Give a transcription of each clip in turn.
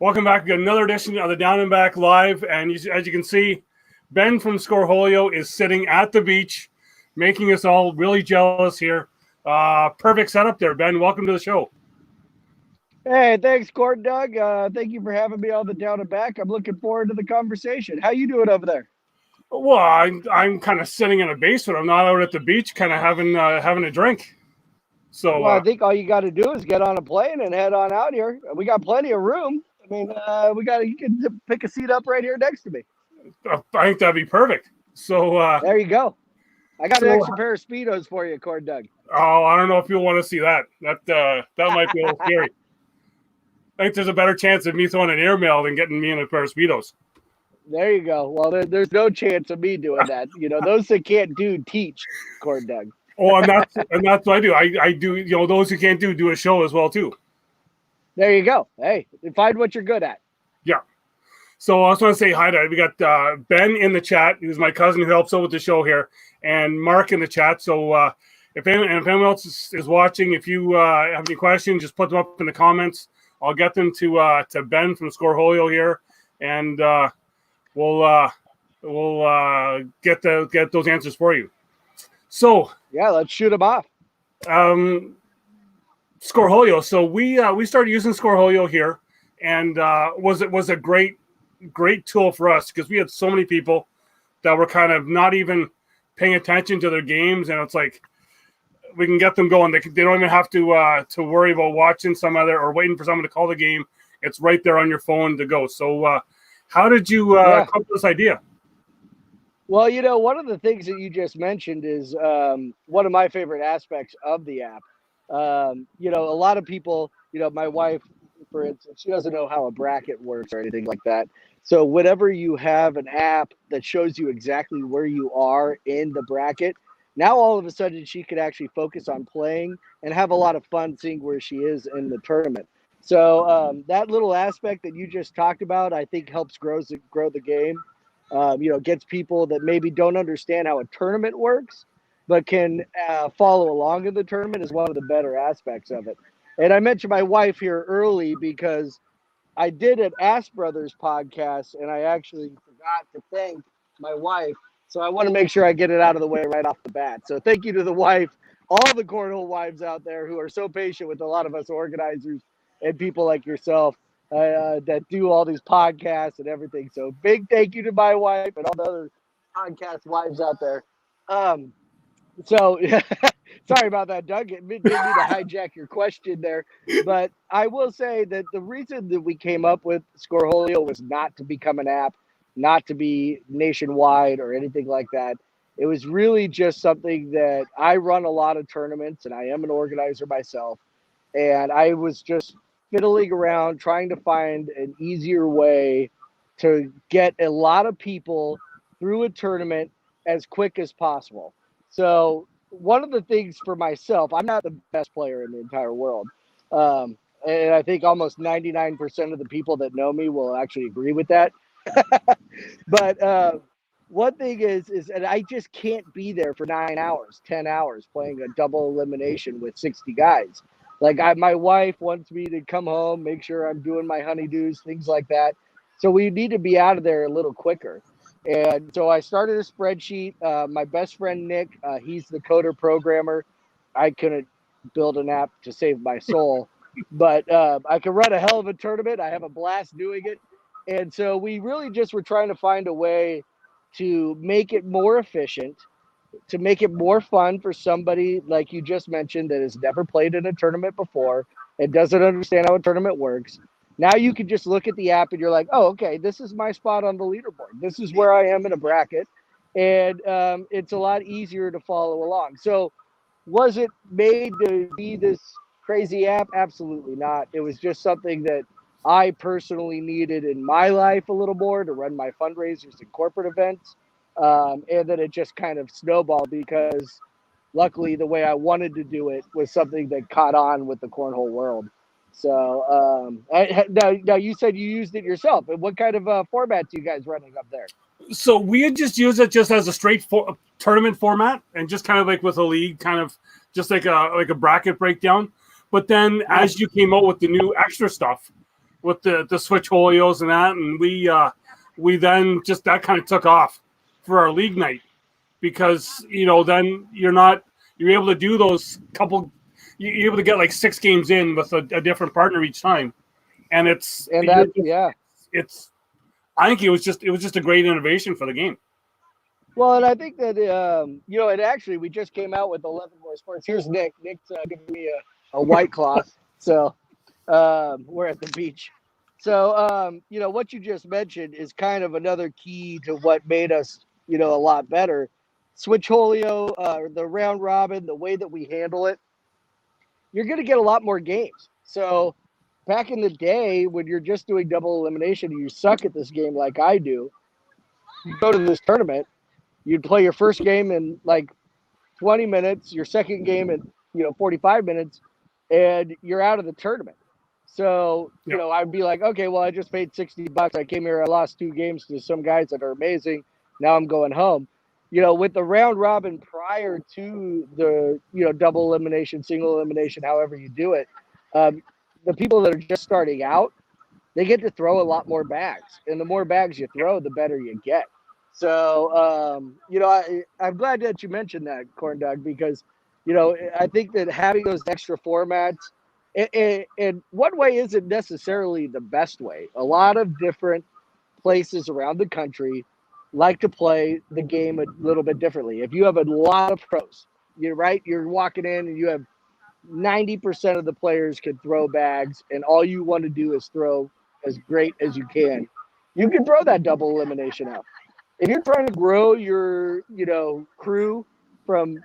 Welcome back. We got another edition of the Down and Back Live. And as you can see, Ben from Scoreholio is sitting at the beach, making us all really jealous here. Perfect setup there, Ben. Welcome to the show. Hey, thanks, Court Doug. Thank you for having me on the Down and Back. I'm looking forward to the conversation. How you doing over there? Well, I'm kind of sitting in a basement. I'm not out at the beach, kind of having a drink. So, Well, I think all you got to do is get on a plane and head on out here. We got plenty of room. I mean, you can pick a seat up right here next to me. I think that'd be perfect. So there you go. I got an extra pair of Speedos for you, Court Doug. Oh, I don't know if you'll want to see that. That might be a little scary. I think there's a better chance of me throwing an airmail than getting me in a pair of Speedos. There you go. Well, there's no chance of me doing that. You know, those that can't do teach, Court Doug. Oh, and that's what I do. I do. You know, those who can't do a show as well too. There you go. Hey, find what you're good at. Yeah. So I just want to say hi to. We got Ben in the chat, who's my cousin who helps out with the show here, and Mark in the chat. So if anyone else is watching, if you have any questions, just put them up in the comments. I'll get them to Ben from Scoreholio here, and we'll get those answers for you. So yeah, let's shoot them off. Scoreholio. So we started using Scoreholio here, and was a great tool for us because we had so many people that were kind of not even paying attention to their games, and it's like we can get them going. They don't even have to worry about watching some other or waiting for someone to call the game. It's right there on your phone to go. So how did you come up with this idea? Well, you know, one of the things that you just mentioned is one of my favorite aspects of the app. You know, a lot of people, you know, my wife, for instance, she doesn't know how a bracket works or anything like that. So whenever you have an app that shows you exactly where you are in the bracket, now all of a sudden she could actually focus on playing and have a lot of fun seeing where she is in the tournament. So that little aspect that you just talked about, I think helps grow the game. You know, gets people that maybe don't understand how a tournament works, but can follow along in the tournament is one of the better aspects of it. And I mentioned my wife here early because I did an Ask Brothers podcast, and I actually forgot to thank my wife. So I want to make sure I get it out of the way right off the bat. So thank you to the wife, all the Cornhole wives out there who are so patient with a lot of us organizers and people like yourself. That do all these podcasts and everything. So big thank you to my wife and all the other podcast wives out there. So sorry about that, Doug. It didn't mean to hijack your question there. But I will say that the reason that we came up with Scoreholio was not to become an app, not to be nationwide or anything like that. It was really just something that I run a lot of tournaments and I am an organizer myself. And I was just fiddling around trying to find an easier way to get a lot of people through a tournament as quick as possible. So one of the things for myself, I'm not the best player in the entire world. And I think almost 99% of the people that know me will actually agree with that. But one thing is and I just can't be there for 9 hours, 10 hours playing a double elimination with 60 guys. Like my wife wants me to come home, make sure I'm doing my honeydews, things like that. So we need to be out of there a little quicker. And so I started a spreadsheet. My best friend, Nick, he's the coder programmer. I couldn't build an app to save my soul, but I can run a hell of a tournament. I have a blast doing it. And so we really just were trying to find a way to make it more efficient, to make it more fun for somebody like you just mentioned that has never played in a tournament before and doesn't understand how a tournament works. Now you can just look at the app and you're like, oh, okay, this is my spot on the leaderboard. This is where I am in a bracket. And it's a lot easier to follow along. So was it made to be this crazy app? Absolutely not. It was just something that I personally needed in my life a little more to run my fundraisers and corporate events. And then it just kind of snowballed because luckily the way I wanted to do it was something that caught on with the cornhole world. So now you said you used it yourself. And what kind of formats are you guys running up there? So we had just used it just as a straight tournament format and just kind of like with a league, kind of just like a bracket breakdown. But then as you came out with the new extra stuff, with the switch holios and that, and we then just that kind of took off for our league night because then you're able to do those couple. You're able to get like 6 games in with a different partner each time, and it's I think it was just a great innovation for the game. Well, and I think that and actually we just came out with 11 more sports. Here's Nick. Nick's giving me a white cloth, so we're at the beach. So what you just mentioned is kind of another key to what made us a lot better. Switcholio, the round robin, the way that we handle it, you're going to get a lot more games. So back in the day when you're just doing double elimination and you suck at this game like I do, you go to this tournament, you'd play your first game in like 20 minutes, your second game in 45 minutes, and you're out of the tournament. So, I'd be like, okay, well, I just paid $60. I came here, I lost 2 games to some guys that are amazing. Now I'm going home. With the round robin prior to the, double elimination, single elimination, however you do it, the people that are just starting out, they get to throw a lot more bags. And the more bags you throw, the better you get. So, I'm glad that you mentioned that, Corn Dog, because, I think that having those extra formats, and one way isn't necessarily the best way. A lot of different places around the country like to play the game a little bit differently. If you have a lot of pros, you're walking in and you have 90% of the players can throw bags and all you want to do is throw as great as you can throw that double elimination out. If you're trying to grow your, crew from,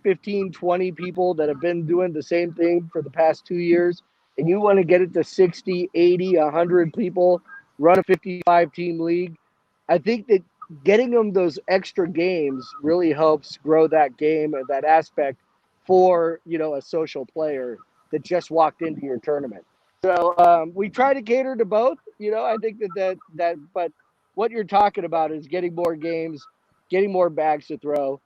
15, 20 people that have been doing the same thing for the past 2 years, and you want to get it to 60, 80, 100 people, run a 55-team league, I think that getting them those extra games really helps grow that game and that aspect for, a social player that just walked into your tournament. So we try to cater to both. I think that but what you're talking about is getting more games, getting more bags to throw,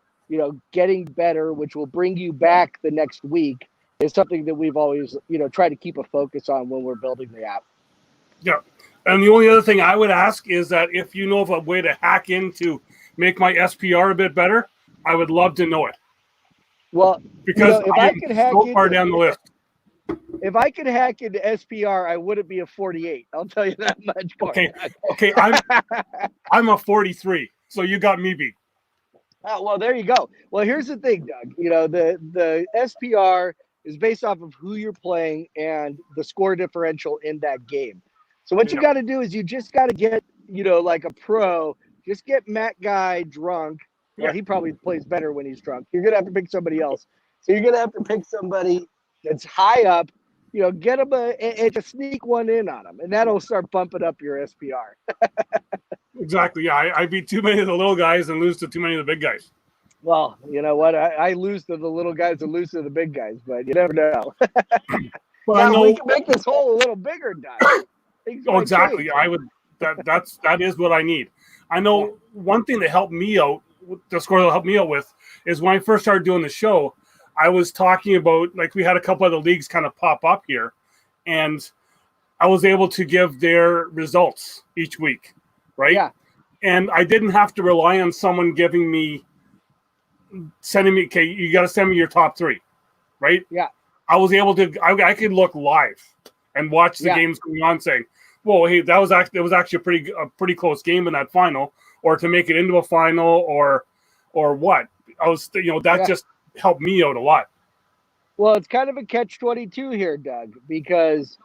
getting better, which will bring you back the next week, is something that we've always, tried to keep a focus on when we're building the app. Yeah. And the only other thing I would ask is that if you know of a way to hack in to make my SPR a bit better, I would love to know it. Well, because if I could hack so far down the list. If I could hack into SPR, I wouldn't be a 48. I'll tell you that much. Okay, I'm a 43, so you got me beat. Oh, well, there you go. Well, here's the thing, Doug. The SPR is based off of who you're playing and the score differential in that game. So what you got to do is you just got to get, like a pro, just get Matt Guy drunk. Well, he probably plays better when he's drunk. You're going to have to pick somebody else. So you're going to have to pick somebody that's high up, get them and just sneak one in on them. And that'll start bumping up your SPR. Exactly. Yeah, I beat too many of the little guys and lose to too many of the big guys. Well, you know what? I lose to the little guys and lose to the big guys, but you never know. Well, now, we can make this hole a little bigger, Doug. Oh, exactly. I would. That is what I need. I know one thing that helped me out, the Scoreholio helped me out with, is when I first started doing the show, I was talking about, like, we had a couple of the leagues kind of pop up here, and I was able to give their results each week, right? Yeah. And I didn't have to rely on someone sending me, okay, you got to send me your top 3, right? Yeah. I was able to, I could look live and watch the games going on, saying, "Well, hey, it was actually a pretty close game in that final, or to make it into a final, or what." I was, just helped me out a lot. Well, it's kind of a catch-22 here, Doug, because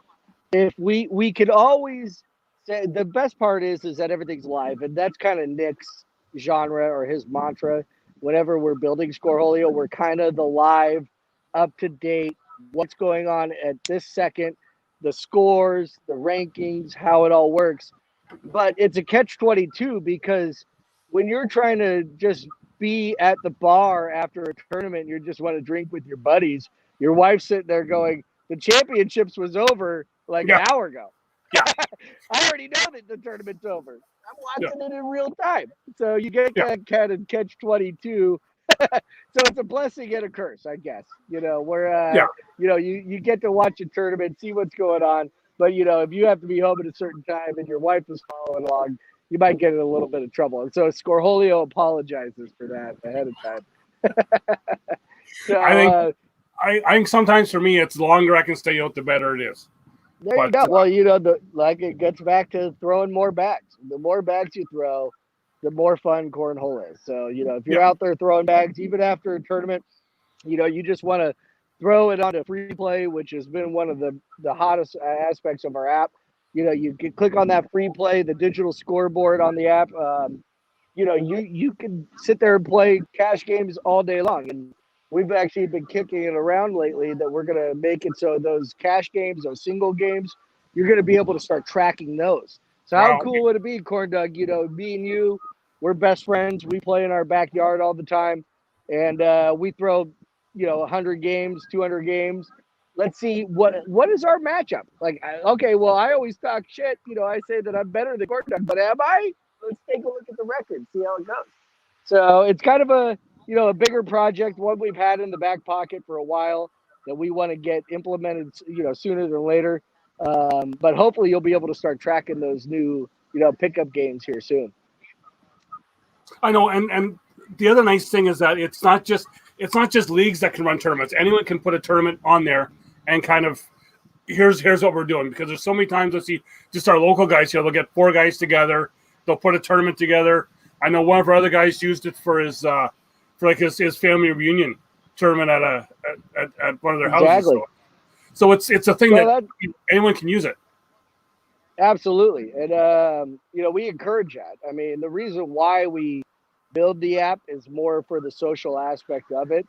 if we could always say, the best part is that everything's live, and that's kind of Nick's genre or his mantra. Whenever we're building Scoreholio, we're kind of the live, up to date, what's going on at this second, the scores, the rankings, how it all works. But it's a catch-22 because when you're trying to just be at the bar after a tournament, you just want to drink with your buddies, your wife's sitting there going, the championships was over like an hour ago. Yeah. I already know that the tournament's over. I'm watching it in real time. So you get that kind of catch-22. So it's a blessing and a curse, I guess. Where you get to watch a tournament, see what's going on, But if you have to be home at a certain time and your wife is following along, you might get in a little bit of trouble. And so Scoreholio apologizes for that ahead of time. So I think sometimes for me, it's the longer I can stay out, the better it is. there you go. Well, it gets back to throwing more bags. The more bags you throw, the more fun cornhole is. So, if you're out there throwing bags, even after a tournament, you just want to throw it onto free play, which has been one of the hottest aspects of our app. You can click on that free play, the digital scoreboard on the app. You can sit there and play cash games all day long. And we've actually been kicking it around lately that we're going to make it so those cash games, those single games, you're going to be able to start tracking those. So how cool would it be, Corn Dog? Me and you, we're best friends. We play in our backyard all the time. And we throw, 100 games, 200 games. Let's see what is our matchup. Like, okay, well, I always talk shit. I say that I'm better than Corn Dog, but am I? Let's take a look at the record, see how it goes. So it's kind of a bigger project, one we've had in the back pocket for a while that we want to get implemented, sooner than later. But hopefully you'll be able to start tracking those new, pickup games here soon. I know, and the other nice thing is that it's not just leagues that can run tournaments. Anyone can put a tournament on there and kind of here's what we're doing, because there's so many times I see just our local guys here. They'll get 4 guys together. They'll put a tournament together. I know one of our other guys used it for his family reunion tournament at one of their houses. Exactly. So it's a thing that anyone can use it. Absolutely. And we encourage that. I mean, the reason why we build the app is more for the social aspect of it,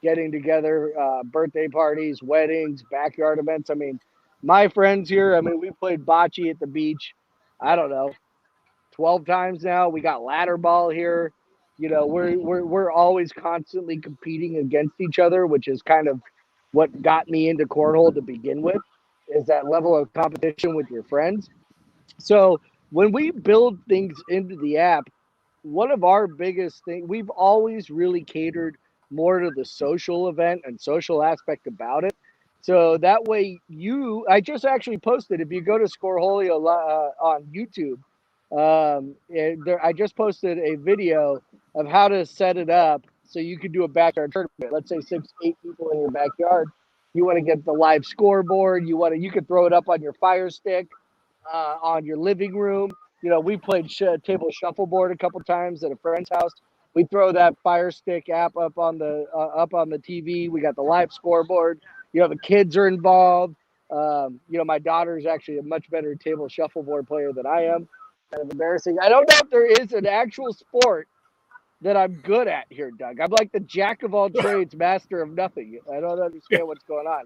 getting together, birthday parties, weddings, backyard events. I mean, my friends here, we played bocce at the beach, I don't know, 12 times now. We got ladder ball here. We're always constantly competing against each other, which is kind of what got me into cornhole to begin with, is that level of competition with your friends. So when we build things into the app, one of our biggest things, we've always really catered more to the social event and social aspect about it. So that way I just actually posted, if you go to Scoreholio on YouTube, I just posted a video of how to set it up so you could do a backyard tournament. Let's say 6, 8 people in your backyard. You want to get the live scoreboard. You could throw it up on your Fire Stick, on your living room. We played table shuffleboard a couple times at a friend's house. We throw that Fire Stick app up on the TV. We got the live scoreboard. The kids are involved. My daughter is actually a much better table shuffleboard player than I am. Kind of embarrassing. I don't know if there is an actual sport that I'm good at here, Doug. I'm like the jack of all trades, master of nothing. I don't understand what's going on.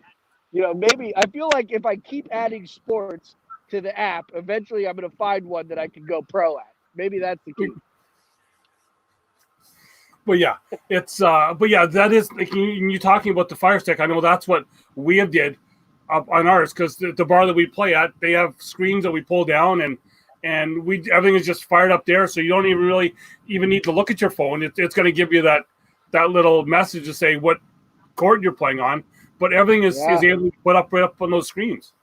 Maybe I feel like if I keep adding sports to the app, eventually I'm going to find one that I can go pro at. Maybe that's the key. But yeah, that is like you talking about the Fire Stick. I know that's what we have did up on ours, because the bar that we play at, they have screens that we pull down, and everything is just fired up there, so you don't even need to look at your phone. It's going to give you that little message to say what court you're playing on, but everything is able to be put up right up on those screens.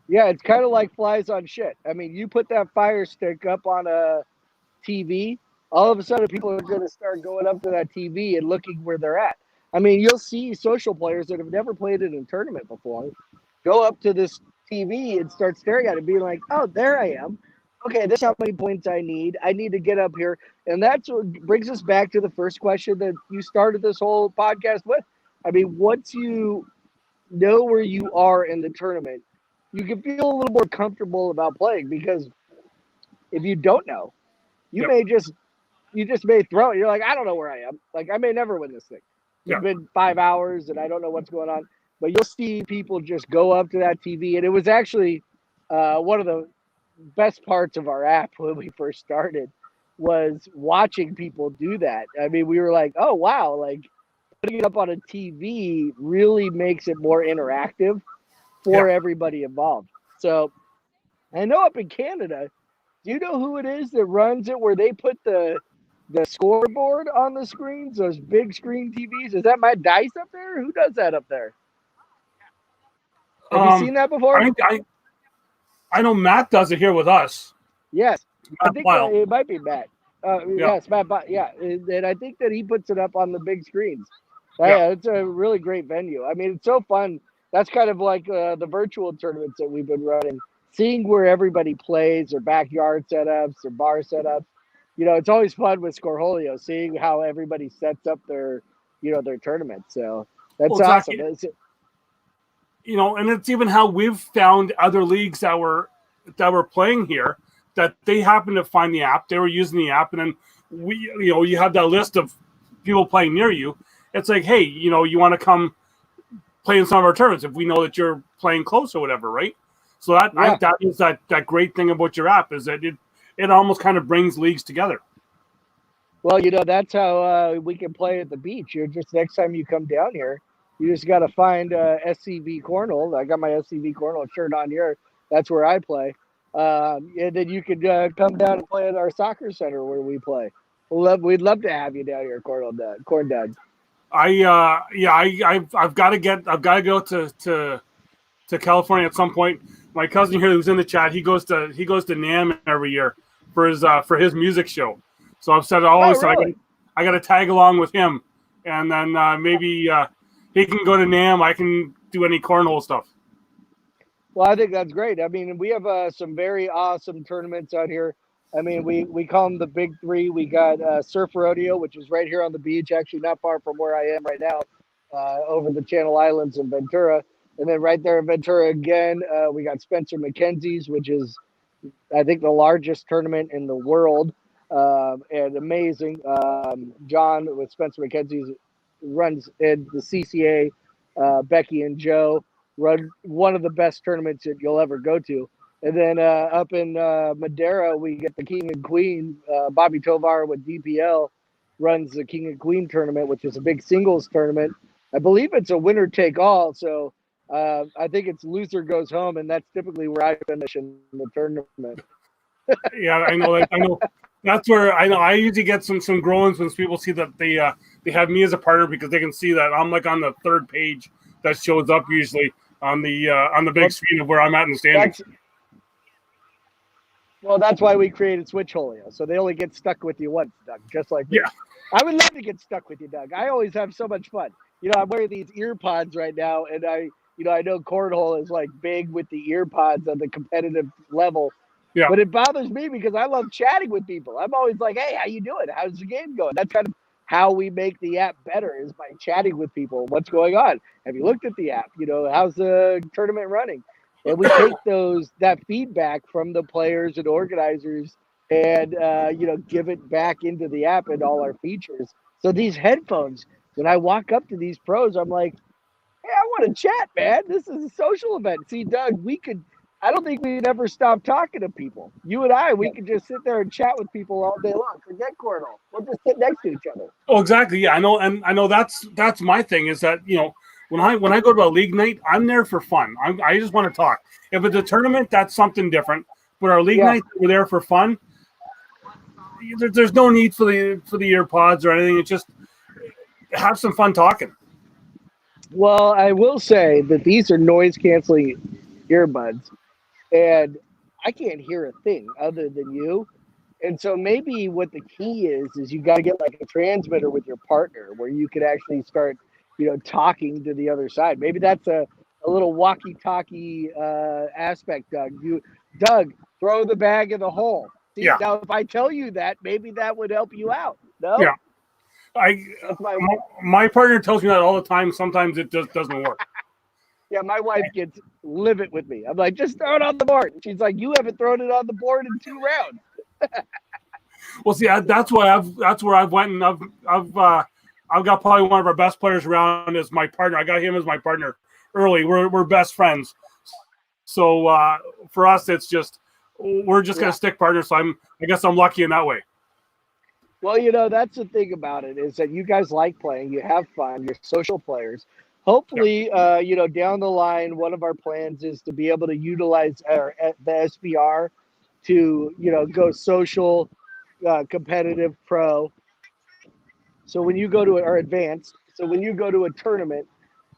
Yeah, it's kind of like flies on shit. You put that Fire Stick up on a TV, all of a sudden people are going to start going up to that TV and looking where they're at. You'll see social players that have never played in a tournament before go up to this TV and start staring at it, being like, oh, there I am. Okay, this is how many points I need. I need to get up here. And that's what brings us back to the first question that you started this whole podcast with. Once you know where you are in the tournament, you can feel a little more comfortable about playing, because if you don't know, you just may throw it. You're like, I don't know where I am. Like, I may never win this thing. It's been 5 hours and I don't know what's going on. But you'll see people just go up to that TV. And it was actually one of the best parts of our app when we first started, was watching people do that. We were like, oh, wow, like putting it up on a TV really makes it more interactive for everybody involved. So I know up in Canada, do you know who it is that runs it, where they put the scoreboard on the screens, those big screen TVs? Is that my dice up there? Who does that up there? Have you seen that before? I know Matt does it here with us. Yes, I Matt think Pyle. it might be Matt. Yeah. Yes, Matt. Yeah, and I think that he puts it up on the big screens. Yeah. Yeah, it's a really great venue. I mean, it's so fun. That's kind of like the virtual tournaments that we've been running, seeing where everybody plays, their backyard setups, their bar setups. It's always fun with Scoreholio, seeing how everybody sets up their tournaments. So Well, that's awesome. exactly. And it's even how we've found other leagues that were playing here, that they happened to find the app. They were using the app, and then you have that list of people playing near you. It's like, hey, you want to come play in some of our tournaments if we know that you're playing close or whatever, right? So that is that great thing about your app, is that it almost kind of brings leagues together. Well, that's how we can play at the beach. You're just next time you come down here, you just got to find SCV Cornhole. I got my SCV Cornhole shirt on here. That's where I play. And then you could come down and play at our soccer center where we play. We'd love to have you down here, Corn Dad. I've got to go to California at some point. My cousin here, who's in the chat, he goes to NAMM every year for his music show. So I've said I got to tag along with him, and then maybe he can go to NAMM. I can do any cornhole stuff. Well, I think that's great. I mean, we have some very awesome tournaments out here. I mean, we call them the big three. We got Surf Rodeo, which is right here on the beach, actually not far from where I am right now, over the Channel Islands in Ventura. And then right there in Ventura again, we got Spencer McKenzie's, which is, I think, the largest tournament in the world, and amazing. John with Spencer McKenzie's runs in the CCA. Becky and Joe run one of the best tournaments that you'll ever go to. And then up in Madeira, we get the King and Queen. Bobby Tovar with DPL runs the King and Queen tournament, which is a big singles tournament. I believe it's a winner take all. So I think it's loser goes home, and that's typically where I finish in the tournament. Yeah, I know. That's where I usually get some groans when people see that they have me as a partner, because they can see that I'm like on the third page that shows up usually on the big screen of where I'm at in the standings. That's why we created Switcholio, so they only get stuck with you once, Doug, just like me. Yeah. I would love to get stuck with you, Doug. I always have so much fun. I'm wearing these ear pods right now, and I know Cornhole is like big with the ear pods on the competitive level. Yeah. But it bothers me because I love chatting with people. I'm always like, hey, how you doing? How's the game going? That's kind of how we make the app better, is by chatting with people. What's going on? Have you looked at the app? How's the tournament running? And we take that feedback from the players and organizers and, give it back into the app and all our features. So these headphones, when I walk up to these pros, I'm like, hey, I want to chat, man. This is a social event. See, Doug, I don't think we'd ever stop talking to people. You and we could just sit there and chat with people all day long. Forget Cornhole. We'll just sit next to each other. Oh, exactly. Yeah, I know, and I know that's my thing, is that when I go to a league night, I'm there for fun. I just want to talk. If it's a tournament, that's something different. But our league night, we're there for fun. There's no need for the ear pods or anything. It's just have some fun talking. Well, I will say that these are noise canceling earbuds, and I can't hear a thing other than you. And so maybe what the key is you got to get like a transmitter with your partner where you could actually start, talking to the other side. Maybe that's a little walkie-talkie aspect, Doug. Doug, throw the bag in the hole. See, Yeah. Now, if I tell you that, maybe that would help you out. No? Yeah. My partner tells me that all the time. Sometimes it just doesn't work. Yeah, my wife gets livid with me. I'm like, just throw it on the board. She's like, you haven't thrown it on the board in 2 rounds. Well, see, that's where I've went, and I've got probably one of our best players around as my partner. I got him as my partner early. We're best friends. So for us, it's just we're just gonna stick partners. So I guess I'm lucky in that way. Well, that's the thing about it, is that you guys like playing. You have fun. You're social players. Hopefully, down the line, one of our plans is to be able to utilize the SBR to, go social, competitive, pro. So when you go to or advanced, so when you go to a tournament,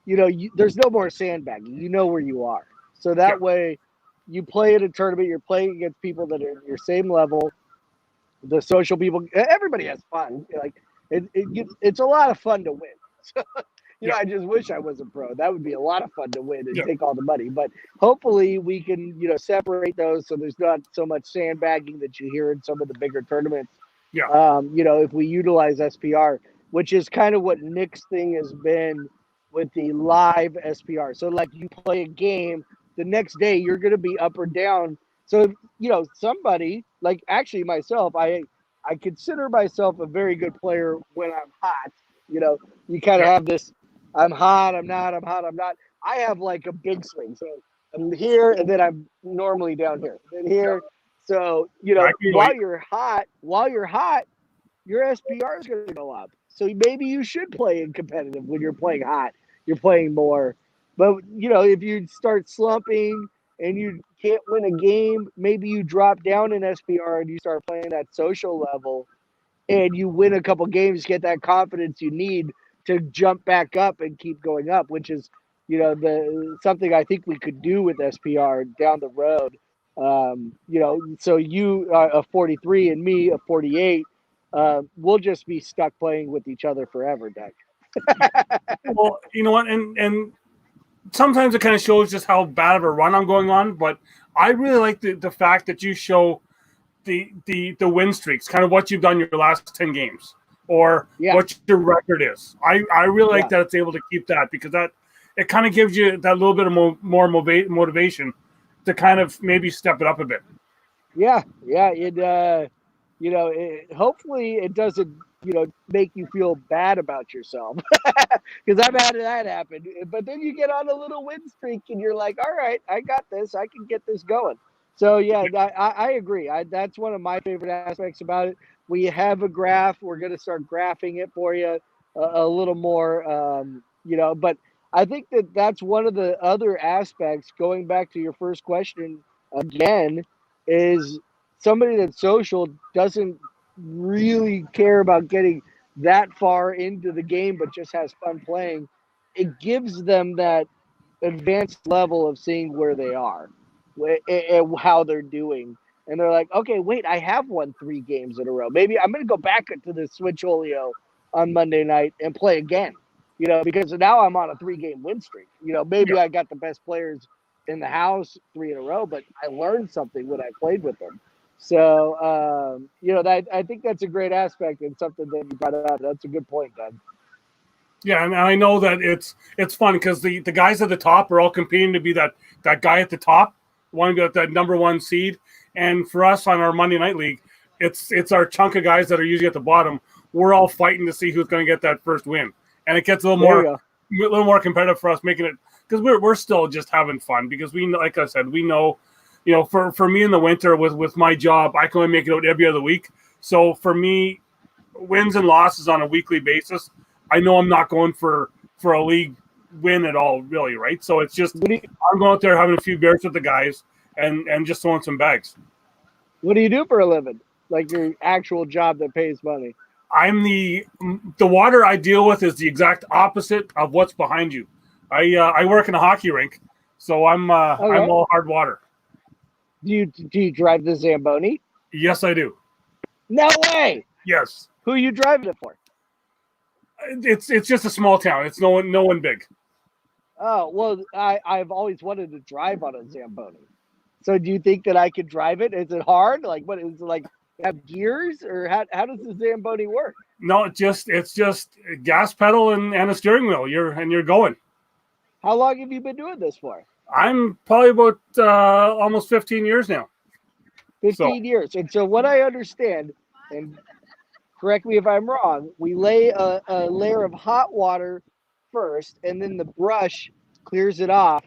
there's no more sandbagging. You know where you are. So that way, you play in a tournament, you're playing against people that are your same level. The social people, everybody has fun. Like it's a lot of fun to win. Yeah. I just wish I was a pro. That would be a lot of fun to win and Yeah. take all the money. But hopefully we can, separate those so there's not so much sandbagging that you hear in some of the bigger tournaments. Yeah. If we utilize SPR, which is kind of what Nick's thing has been with the live SPR. So like you play a game, the next day you're going to be up or down. So, somebody like actually myself, I consider myself a very good player when I'm hot. You kind of Yeah. have this, I'm hot, I'm not, I'm hot, I'm not. I have like a big swing. So I'm here and then I'm normally down here. Then here. So, I can while relate. you're hot, your SPR is going to go up. So maybe you should play in competitive when you're playing hot. You're playing more. But, if you start slumping and you can't win a game, maybe you drop down in SPR and you start playing that social level and you win a couple games, get that confidence you need to jump back up and keep going up, which is, the something I think we could do with SPR down the road. So you are a 43 and me a 48. We'll just be stuck playing with each other forever, Doug. Well, you know what, and sometimes it kind of shows just how bad of a run I'm going on. But I really like the fact that you show the win streaks, kind of what you've done your last 10 games or what your record is. I really like that it's able to keep that, because that it kind of gives you that little bit of more motivation to kind of maybe step it up a bit. Yeah. Hopefully it doesn't, make you feel bad about yourself, because I've had that happen. But then you get on a little win streak and you're like, all right, I got this. I can get this going. So, yeah, I agree. That's one of my favorite aspects about it. We have a graph. We're going to start graphing it for you a little more, but I think that's one of the other aspects, going back to your first question again, is somebody that's social doesn't really care about getting that far into the game, but just has fun playing. It gives them that advanced level of seeing where they are and how they're doing. And they're like, okay, wait, I have won 3 games in a row. Maybe I'm going to go back into the Scoreholio on Monday night and play again, because now I'm on a 3-game win streak. Maybe I got the best players in the house 3 in a row, but I learned something when I played with them. So, I think that's a great aspect and something that you brought up. That's a good point, Doug. Yeah, and I know that it's fun because the guys at the top are all competing to be that guy at the top, wanting to get that number 1 seed. And for us on our Monday Night League, it's our chunk of guys that are usually at the bottom. We're all fighting to see who's going to get that first win, and it gets a little more competitive for us, making it, because we're still just having fun, because we, like I said, we know, for me in the winter with my job, I can only make it out every other week. So for me, wins and losses on a weekly basis, I know I'm not going for a league win at all, really, right? So it's just I'm going out there having a few beers with the guys and just throwing some bags. What do you do for a living? Like your actual job that pays money? I'm the water I deal with is the exact opposite of what's behind you. I work in a hockey rink, so I'm all hard water. Do you drive the Zamboni? Yes, I do. No way. Yes. Who are you driving it for? It's just a small town. It's no one big. Oh, well, I've always wanted to drive on a Zamboni. So do you think that I could drive it? Is it hard? Like, what is it, like, have gears, or how does the Zamboni work? No, it's just gas pedal and a steering wheel. You're going. How long have you been doing this for? I'm probably about almost 15 years now. 15 years. And so what I understand, and correct me if I'm wrong, we lay a layer of hot water first, and then the brush clears it off,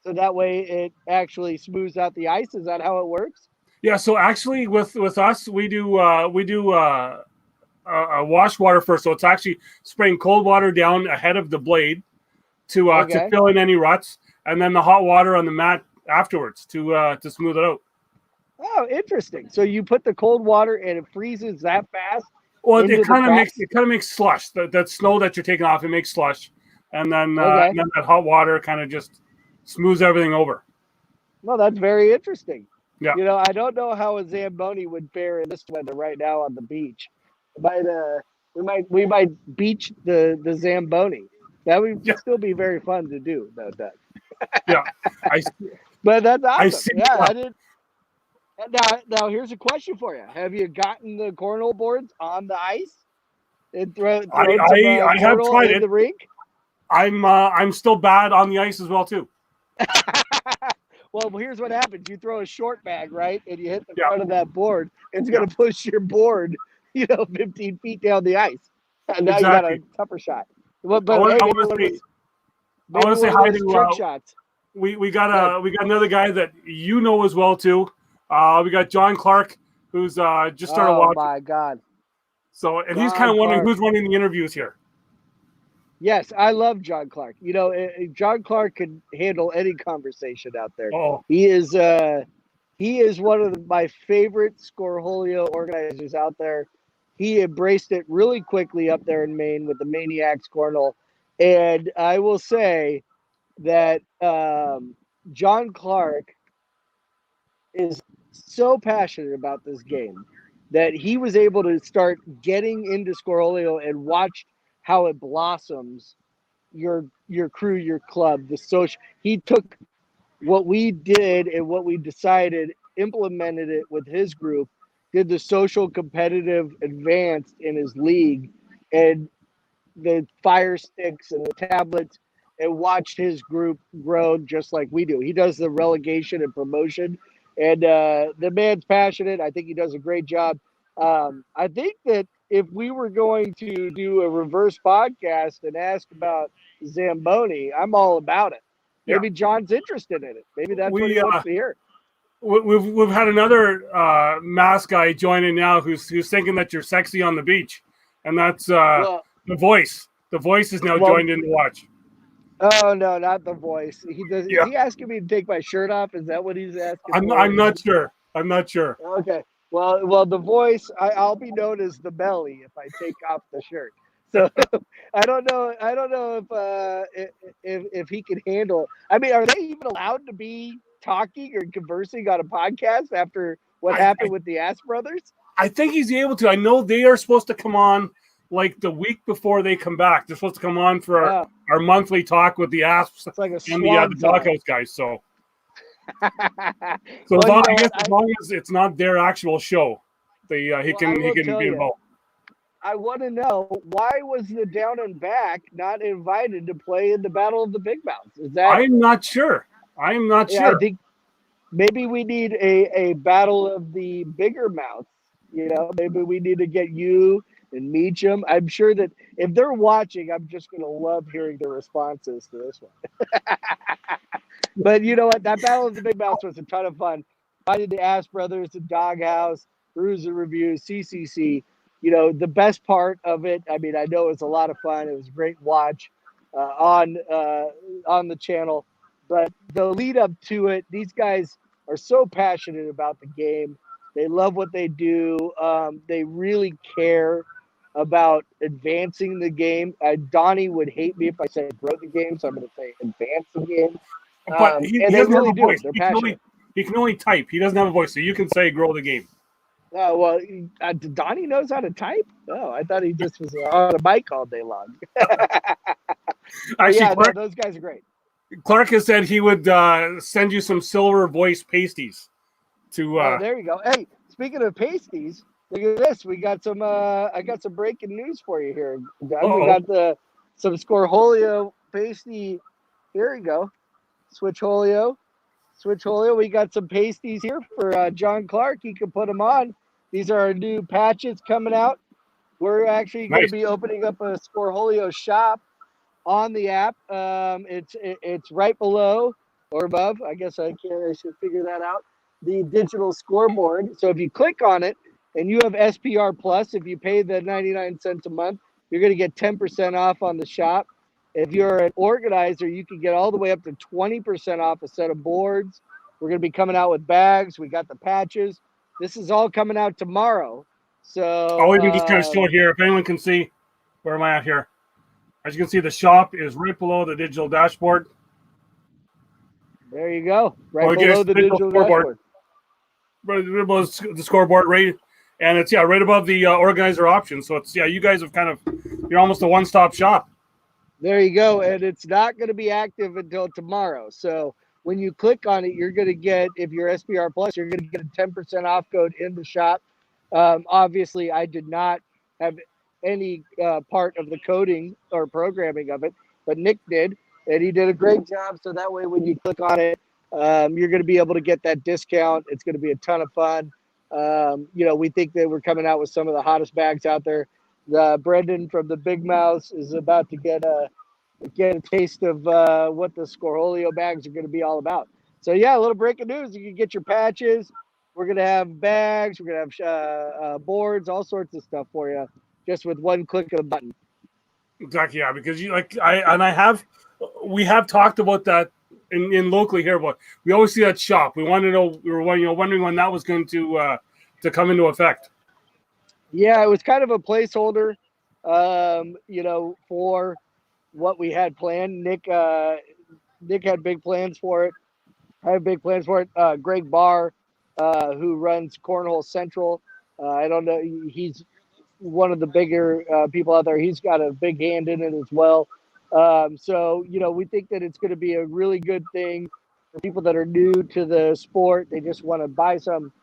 so that way it actually smooths out the ice. Is that how it works? Yeah. So actually, with us, we do a wash water first. So it's actually spraying cold water down ahead of the blade to fill in any ruts, and then the hot water on the mat afterwards to smooth it out. Oh, interesting. So you put the cold water and it freezes that fast? Well, it kind of makes slush. That snow that you're taking off, it makes slush, and then that hot water kind of just smooths everything over. Well, that's very interesting. Yeah. You know, I don't know how a Zamboni would fare in this weather right now on the beach. Might we might beach the Zamboni. That would Yeah. still be very fun to do, no doubt. Yeah. I But that's I awesome. see. Yeah, I did. Now here's a question for you. Have you gotten the cornhole boards on the ice and thrown some I have cornhole tried in it. the rink? I'm still bad on the ice as well too. Well, here's what happens. You throw a short bag, right? And you hit the Yeah. front of that board. It's Yeah. going to push your board, 15 feet down the ice. And now you got a Exactly. tougher shot. Well, I but want hey, I maybe want one to of say those, I want maybe to say one of hi those to trick shots. we got Good. we got another guy that you know as well too. We got John Clark, who's just started Oh, watching. my God. So, and he's kind John of wondering Clark. who's running the interviews here. Yes, I love John Clark. John Clark can handle any conversation out there. Oh, He is one of my favorite Scoreholio organizers out there. He embraced it really quickly up there in Maine with the Maniacs Cornhole. And I will say that John Clark is so passionate about this game that he was able to start getting into Scoreholio and watch how it blossoms your crew, your club, the social. He took what we did and what we decided, implemented it with his group, did the social competitive advanced in his league, and the fire sticks and the tablets, and watched his group grow just like we do. He does the relegation and promotion, and the man's passionate. I think he does a great job. I think that if we were going to do a reverse podcast and ask about Zamboni, I'm all about it. yeah. Maybe John's interested in it. Maybe that's what he We wants to hear. we've had another mask guy join in now who's thinking that you're sexy on the beach, and that's Well, the voice. The voice is now well, joined in to watch. oh no, not the voice. He does. Is Yeah, he asking me to take my shirt off? Is that what he's asking for? I'm not sure. I'm not sure. Okay. Well, the voice. I'll be known as the belly if I take off the shirt. So I don't know. I don't know if he can handle. I mean, are they even allowed to be talking or conversing on a podcast after what I, happened with the Ass Brothers? I think he's able to. I know they are supposed to come on like the week before they come back. They're supposed to come on for our monthly talk with the Asps It's like a and swan the song. Doghouse guys. So Well, as long as it's not their actual show, he can be involved. I want to know, why was the Down and Back not invited to play in the Battle of the Big Mouths? Is that? I'm not sure. I'm not Yeah, sure. I think maybe we need a battle of the bigger mouths. Maybe we need to get you and Meacham. I'm sure that if they're watching, I'm just going to love hearing their responses to this one. But you know what? That Battle of the Big Mouths was a ton of fun. Finding the Ass Brothers, the Doghouse, Bruiser Reviews, CCC. The best part of it, I mean, I know it was a lot of fun. It was a great watch on the channel. But the lead up to it, these guys are so passionate about the game. They love what they do. They really care about advancing the game. Donnie would hate me if I said grow the game, so I'm going to say advance the game. But And he they doesn't really have a do. voice. They're passionate. He can only type. He doesn't have a voice, so you can say grow the game. Well, Donnie knows how to type? Oh, I thought he just was on a mic all day long. Actually, Yeah, Clark, those guys are great. Clark has said he would send you some silver voice pasties. There you go. Hey, speaking of pasties, look at this. We got some. I got some breaking news for you here, Doug. We got some Scoreholio pasty. Here we go. Switcholio. We got some pasties here for John Clark. He can put them on. These are our new patches coming out. We're actually going to be opening up a Scoreholio shop on the app. It's right below or above. I guess I should figure that out. The digital scoreboard. So if you click on it and you have SPR Plus, if you pay the 99 cents a month, you're going to get 10% off on the shop. If you're an organizer, you can get all the way up to 20% off a set of boards. We're going to be coming out with bags. We got the patches. This is all coming out tomorrow. So we can just kind of show it here. If anyone can see, where am I at here? As you can see, the shop is right below the digital dashboard. There you go. Right Or below the digital dashboard. Right above the scoreboard, right, and it's right above the organizer option. So it's you guys have you're almost a one-stop shop. There you go. And it's not going to be active until tomorrow. So when you click on it, you're going to get, if you're SPR Plus, you're going to get a 10% off code in the shop. Obviously, I did not have any part of the coding or programming of it, but Nick did, and he did a great job. So that way, when you click on it, you're going to be able to get that discount. It's going to be a ton of fun. We think that we're coming out with some of the hottest bags out there. Brendan from the Big Mouse is about to get a taste of what the Scoreholio bags are going to be all about. So a little breaking news: you can get your patches. We're going to have bags. We're going to have boards, all sorts of stuff for you, just with one click of a button. Exactly, yeah. Because we have talked about that in locally here, but we always see that shop. We want to know. We were wondering when that was going to come into effect. Yeah, it was kind of a placeholder, for what we had planned. Nick had big plans for it. I have big plans for it. Greg Barr, who runs Cornhole Central, I don't know. He's one of the bigger people out there. He's got a big hand in it as well. We think that it's going to be a really good thing for people that are new to the sport. They just want to buy some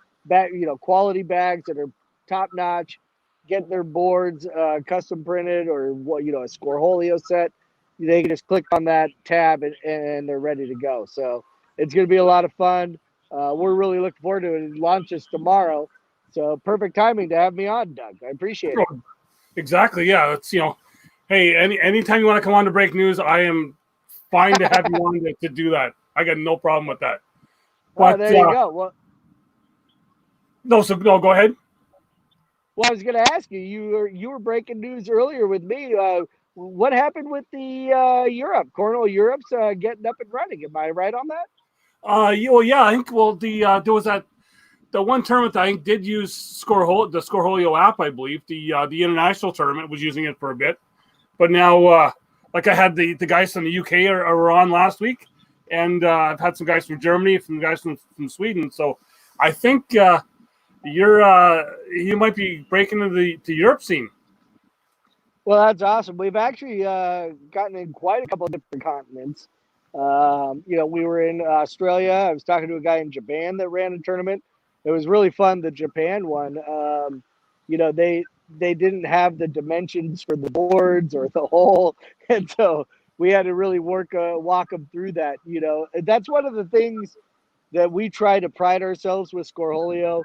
quality bags that are top notch, get their boards custom printed or a Scoreholio set. They can just click on that tab and they're ready to go. So it's going to be a lot of fun. We're really looking forward to it. It launches tomorrow. So perfect timing to have me on, Doug. I appreciate it. Exactly. Yeah. It's, hey, anytime you want to come on to break news, I am fine to have you on to do that. I got no problem with that. But, there you go. Well, no, go ahead. Well, I was going to ask you. You were breaking news earlier with me. What happened with the Europe? Cornhole Europe's getting up and running. Am I right on that? Yeah. I think there was the one tournament that I think did use the Scoreholio app. I believe the international tournament was using it for a bit, but now like I had the guys from the UK are on last week, and I've had some guys from Germany, some guys from Sweden. So I think you might be breaking into the Europe scene. Well, that's awesome. We've actually gotten in quite a couple of different continents. We were in Australia. I was talking to a guy in Japan that ran a tournament. It was really fun. The Japan one, they didn't have the dimensions for the boards or the hole, and so we had to really walk them through that. That's one of the things that we try to pride ourselves with Scoreholio,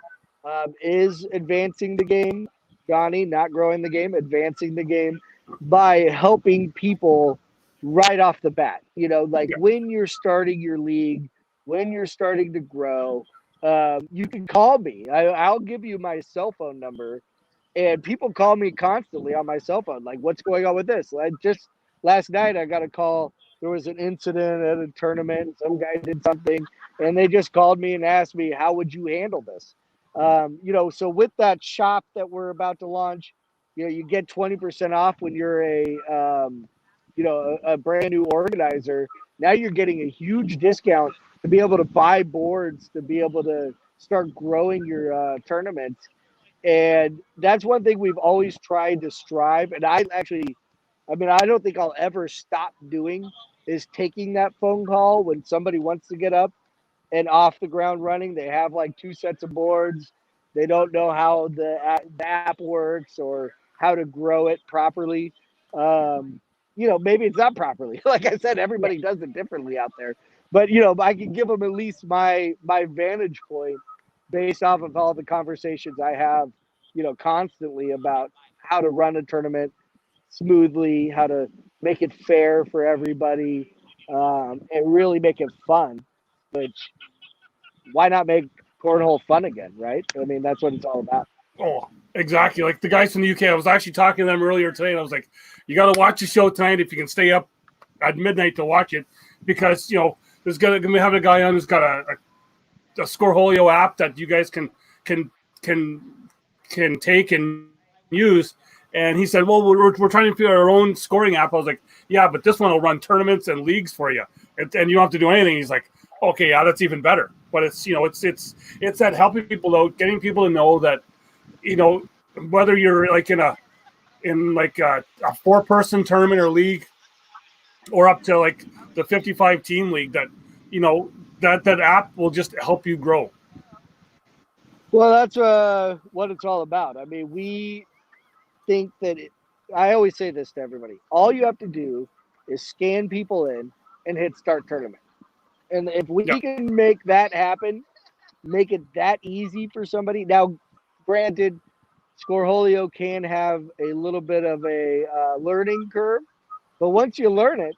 is advancing the game, Johnny, not growing the game, advancing the game by helping people right off the bat. When you're starting your league, when you're starting to grow, you can call me. I'll give you my cell phone number, and people call me constantly on my cell phone. Like, what's going on with this? Last night I got a call. There was an incident at a tournament. Some guy did something, and they just called me and asked me, how would you handle this? So with that shop that we're about to launch, you get 20% off when you're a brand new organizer. Now you're getting a huge discount to be able to buy boards, to be able to start growing your tournaments. And that's one thing we've always tried to strive. And I don't think I'll ever stop doing is taking that phone call when somebody wants to get up and off the ground running. They have like 2 sets of boards. They don't know how the app works or how to grow it properly. Maybe it's not properly. Like I said, everybody does it differently out there. But, I can give them at least my vantage point based off of all the conversations I have, constantly about how to run a tournament smoothly, how to make it fair for everybody, and really make it fun. Which, why not make cornhole fun again, right? I mean, that's what it's all about. Oh, exactly. Like the guys from the UK, I was actually talking to them earlier today, and I was like, you got to watch the show tonight if you can stay up at midnight to watch it, because there's going to be having a guy on who's got a Scoreholio app that you guys can take and use. And he said, well, we're trying to figure our own scoring app. I was like, yeah, but this one will run tournaments and leagues for you, and you don't have to do anything. He's like, Okay, yeah, that's even better. But it's it's that helping people out, getting people to know that whether you're like in like a 4-person tournament or league, or up to like the 55 team league, that that app will just help you grow. Well, that's what it's all about. I mean, we think that I always say this to everybody. All you have to do is scan people in and hit start tournament. And if we Yeah, can make that happen, make it that easy for somebody. Now, granted, Scoreholio can have a little bit of a learning curve, but once you learn it,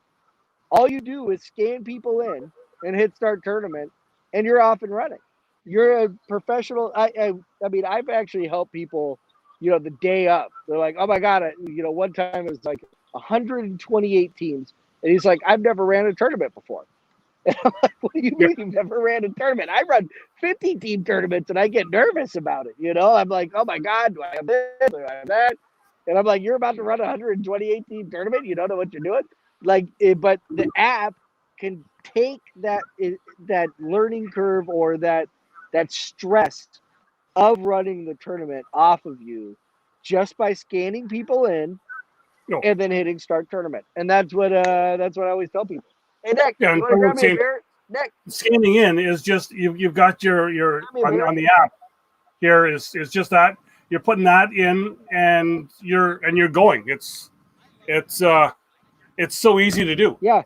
all you do is scan people in and hit start tournament, and you're off and running. You're a professional. I mean, I've actually helped people, the day up. They're like, oh my God, one time it was like 128 teams. And he's like, I've never ran a tournament before. And I'm like, what do you yeah, mean you've never ran a tournament? I run 50 team tournaments and I get nervous about it. I'm like, oh my God, do I have this? Do I have that? And I'm like, you're about to run a 128 team tournament. You don't know what you're doing. But the app can take that learning curve or that stress of running the tournament off of you just by scanning people in no, and then hitting start tournament. And that's what I always tell people. Hey Nick, yeah. you And want to grab someone me a saying beer? Nick, scanning in is just you've got your grab me a beer. on the app here is just that you're putting that in and you're going. It's it's so easy to do. Yeah.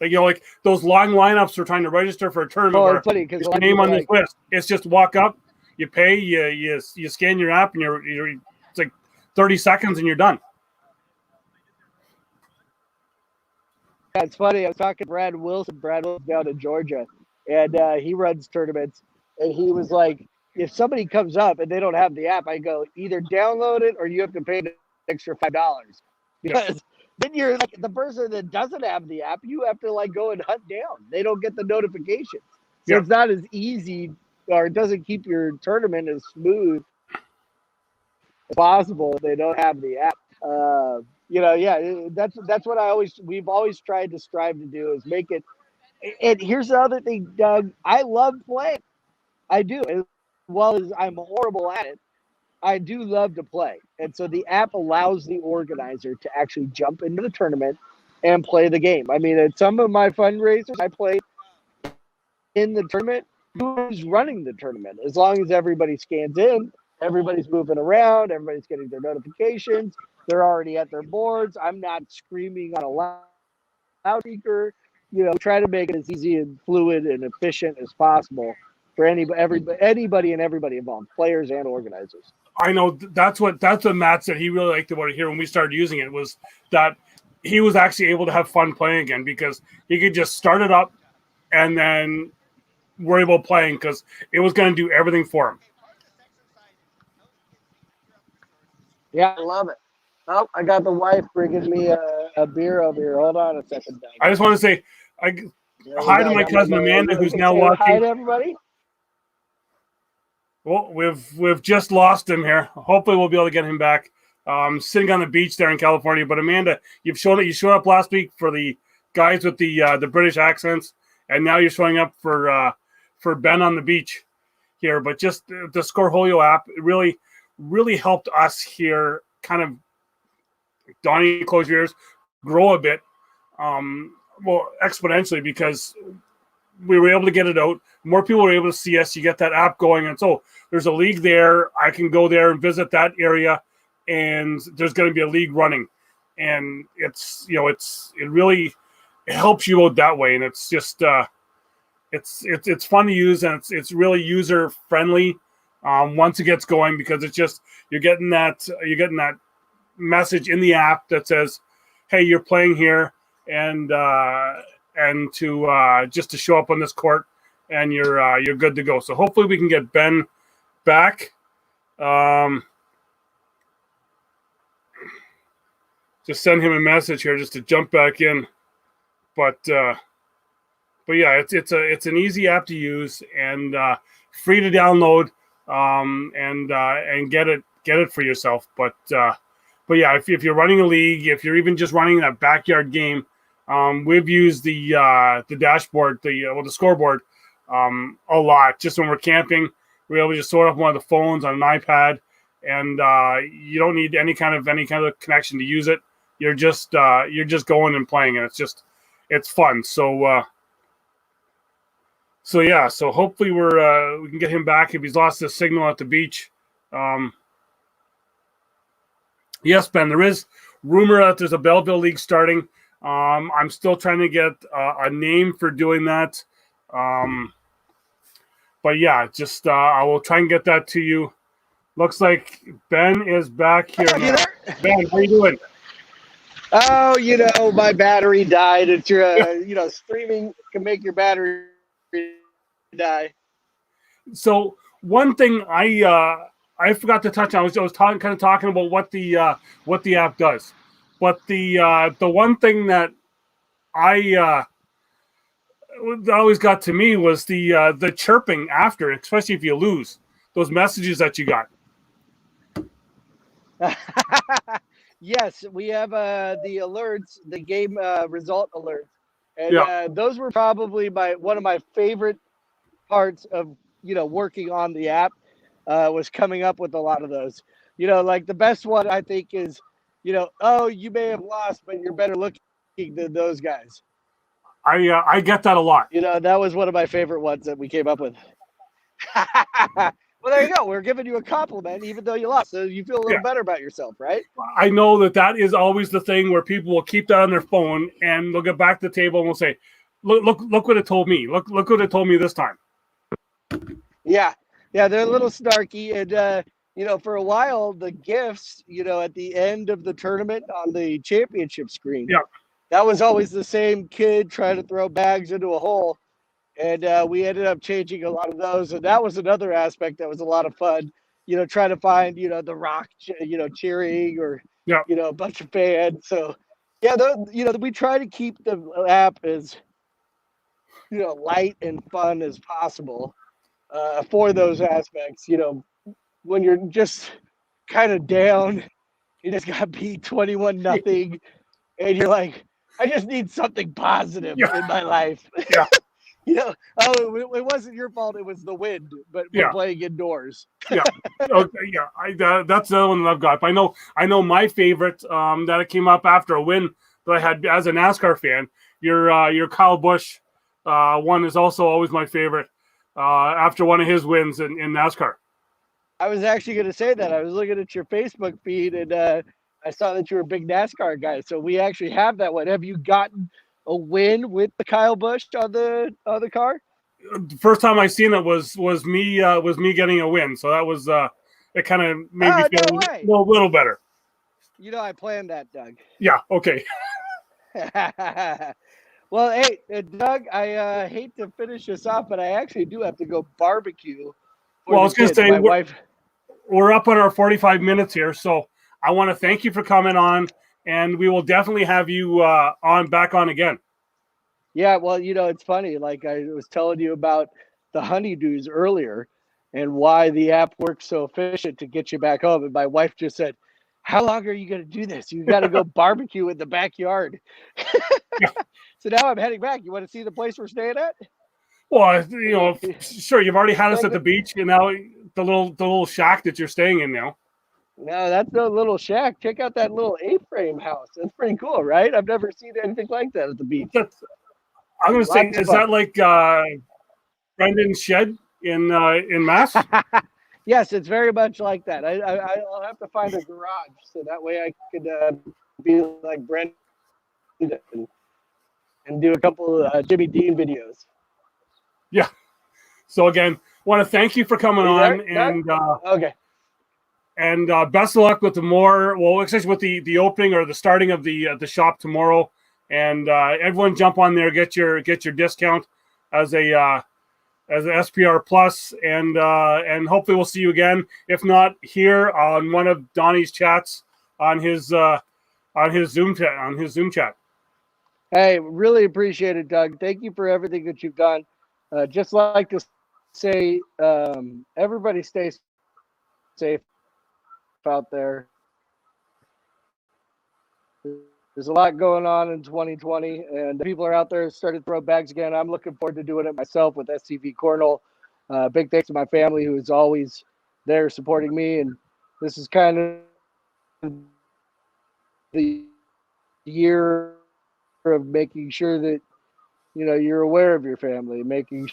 Like like those long lineups for trying to register for a tournament Well, where it's funny because is a lot your of name people on are this like, list. It's just walk up, you pay, you scan your app, and you're it's like 30 seconds and you're done. yeah, it's funny. I was talking to Brad Wilson. Brad Wilson down in Georgia, and he runs tournaments. And he was like, if somebody comes up and they don't have the app, I go either download it or you have to pay an extra $5 Yeah, because then you're like the person that doesn't have the app. You have to like go and hunt down. They don't get the notifications, so yeah. it's not as easy, or it doesn't keep your tournament as smooth as possible if they don't have the app. Yeah, that's what we've always tried to strive to do is make it. And here's the other thing, Doug. I love playing. I do. As well as I'm horrible at it, I do love to play. And so the app allows the organizer to actually jump into the tournament and play the game. I mean, at some of my fundraisers, I play in the tournament. Who's running the tournament? As long as everybody scans in, everybody's moving around, everybody's getting their notifications, they're already at their boards. I'm not screaming on a loudspeaker. Try to make it as easy and fluid and efficient as possible for anybody and everybody involved, players and organizers. I know that's what Matt said. He really liked about it here when we started using it was that he was actually able to have fun playing again because he could just start it up and then worry about playing because it was going to do everything for him. Yeah, I love it. Oh, I got the wife bringing me a beer over here. Hold on a second, Doug. I just want to say hi to my cousin Amanda, who's now say hi watching. to everybody. Well, we've just lost him here. Hopefully, we'll be able to get him back. Sitting on the beach there in California. But Amanda, you showed up last week for the guys with the British accents, and now you're showing up for Ben on the beach here. But just the Scoreholio app really helped us here. Kind of, Donnie, close your ears, grow a bit. Well, exponentially because we were able to get it out. More people were able to see us. You get that app going. And so there's a league there. I can go there and visit that area. And there's going to be a league running. And it really helps you out that way. And it's just, it's fun to use. And it's really user friendly once it gets going, because it's just, you're getting that message in the app that says, hey, you're playing here. And to just to show up on this court, and you're good to go. So hopefully we can get Ben back. Just send him a message here just to jump back in. But yeah, it's an easy app to use and free to download and get it for yourself. But yeah, if you're running a league, if you're even just running that backyard game. We've used the dashboard, the scoreboard, a lot. Just when we're camping, we're able to just throw it up one of the phones on an iPad, and you don't need any kind of connection to use it. You're just going and playing, and it's fun. So yeah. So hopefully we can get him back if he's lost his signal at the beach. Yes, Ben, there is rumor that there's a Belleville League starting. I'm still trying to get a name for doing that. But yeah, just I will try and get that to you. Looks like Ben is back here now. Ben, how you doing? Oh, my battery died. It's your, streaming can make your battery die. So one thing I forgot to touch on. I was talking about what the app does, but the one thing that I always got to me was the chirping after, especially if you lose, those messages that you got. Yes, we have the alerts, the game result alerts, and those were probably one of my favorite parts of working on the app. Was coming up with a lot of those. Like the best one I think is, oh, you may have lost, but you're better looking than those guys. I get that a lot. That was one of my favorite ones that we came up with. Well, there you go. We're giving you a compliment, even though you lost, so you feel a little better about yourself, right? I know that is always the thing where people will keep that on their phone and they'll get back to the table and will say, "Look what it told me. Look what it told me this time." Yeah, they're a little snarky, and for a while, the gifts, at the end of the tournament on the championship screen, that was always the same kid trying to throw bags into a hole. And we ended up changing a lot of those. And that was another aspect that was a lot of fun, trying to find, the Rock, cheering or, a bunch of fans. So, yeah, we try to keep the app as, light and fun as possible for those aspects. When you're just kind of down, you just got beat 21-0. And you're like, I just need something positive in my life. Yeah. It wasn't your fault. It was the wind, but we're playing indoors. Okay, that's the other one that I've got. But I know my favorite that it came up after a win that I had as a NASCAR fan. Your Kyle Busch one is also always my favorite after one of his wins in NASCAR. I was actually going to say that. I was looking at your Facebook feed and I saw that you're a big NASCAR guy. So we actually have that one. Have you gotten a win with the Kyle Busch on the car? The first time I seen it was me getting a win. So that was it kind of made me feel a little better. I planned that, Doug. Yeah, okay. Well, hey, Doug, I hate to finish this off, but I actually do have to go barbecue. Well, I was going to say, my wife. We're up on our 45 minutes here, so I want to thank you for coming on, and we will definitely have you back on again. Yeah, well, it's funny. Like I was telling you about the honeydews earlier and why the app works so efficient to get you back home. And my wife just said, how long are you going to do this? You got to go barbecue in the backyard. So now I'm heading back. You want to see the place we're staying at? Well, sure. You've already had us at the beach, and now the little shack that you're staying in now. No, that's no little shack. Check out that little A-frame house. That's pretty cool, right? I've never seen anything like that at the beach. I'm going to say, is that like Brendan's shed in Mass? Yes, it's very much like that. I'll have to find a garage so that way I could be like Brendan and do a couple of Jimmy Dean videos. Yeah. So again, want to thank you for coming on, and okay. And best of luck with especially with the opening or the starting of the shop tomorrow. And everyone jump on there, get your discount as an SPR Plus, and hopefully we'll see you again. If not here on one of Donnie's chats on his Zoom chat. Hey, really appreciate it, Doug. Thank you for everything that you've done. Just like to say, everybody stay safe out there. there's a lot going on in 2020, and people are out there starting to throw bags again. I'm looking forward to doing it myself with SCV Cornhole. Big thanks to my family who is always there supporting me, and this is kind of the year of making sure that you're aware of your family, making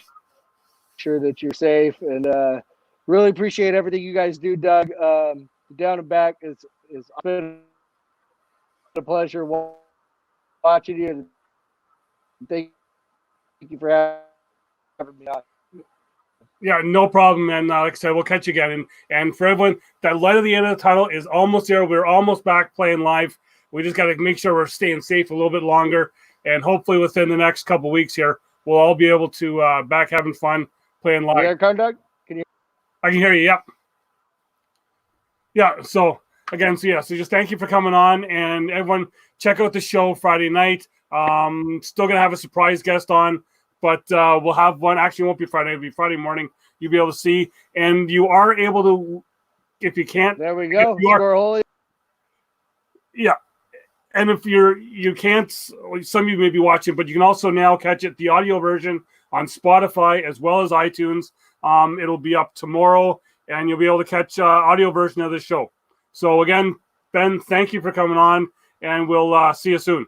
sure that you're safe, and really appreciate everything you guys do, Doug. Down and back is been a pleasure watching you. Thank you for having me on. Yeah, no problem. And like I said, we'll catch you again. And for everyone, that light at the end of the tunnel is almost there. We're almost back playing live. We just got to make sure we're staying safe a little bit longer. And hopefully within the next couple of weeks here, we'll all be able to back having fun playing live. You there, Doug? Can you? I can hear you. Yep. Yeah. So again, so just thank you for coming on, and everyone check out the show Friday night. Still gonna have a surprise guest on, but we'll have one. Actually, it won't be Friday. It'll be Friday morning. You'll be able to see, and you are able to, if you can't. There we go. Scoreholio. Yeah. And if you can't, some of you may be watching, but you can also now catch it, the audio version, on Spotify as well as iTunes. It'll be up tomorrow, and you'll be able to catch audio version of the show. So again, Ben, thank you for coming on, and we'll see you soon.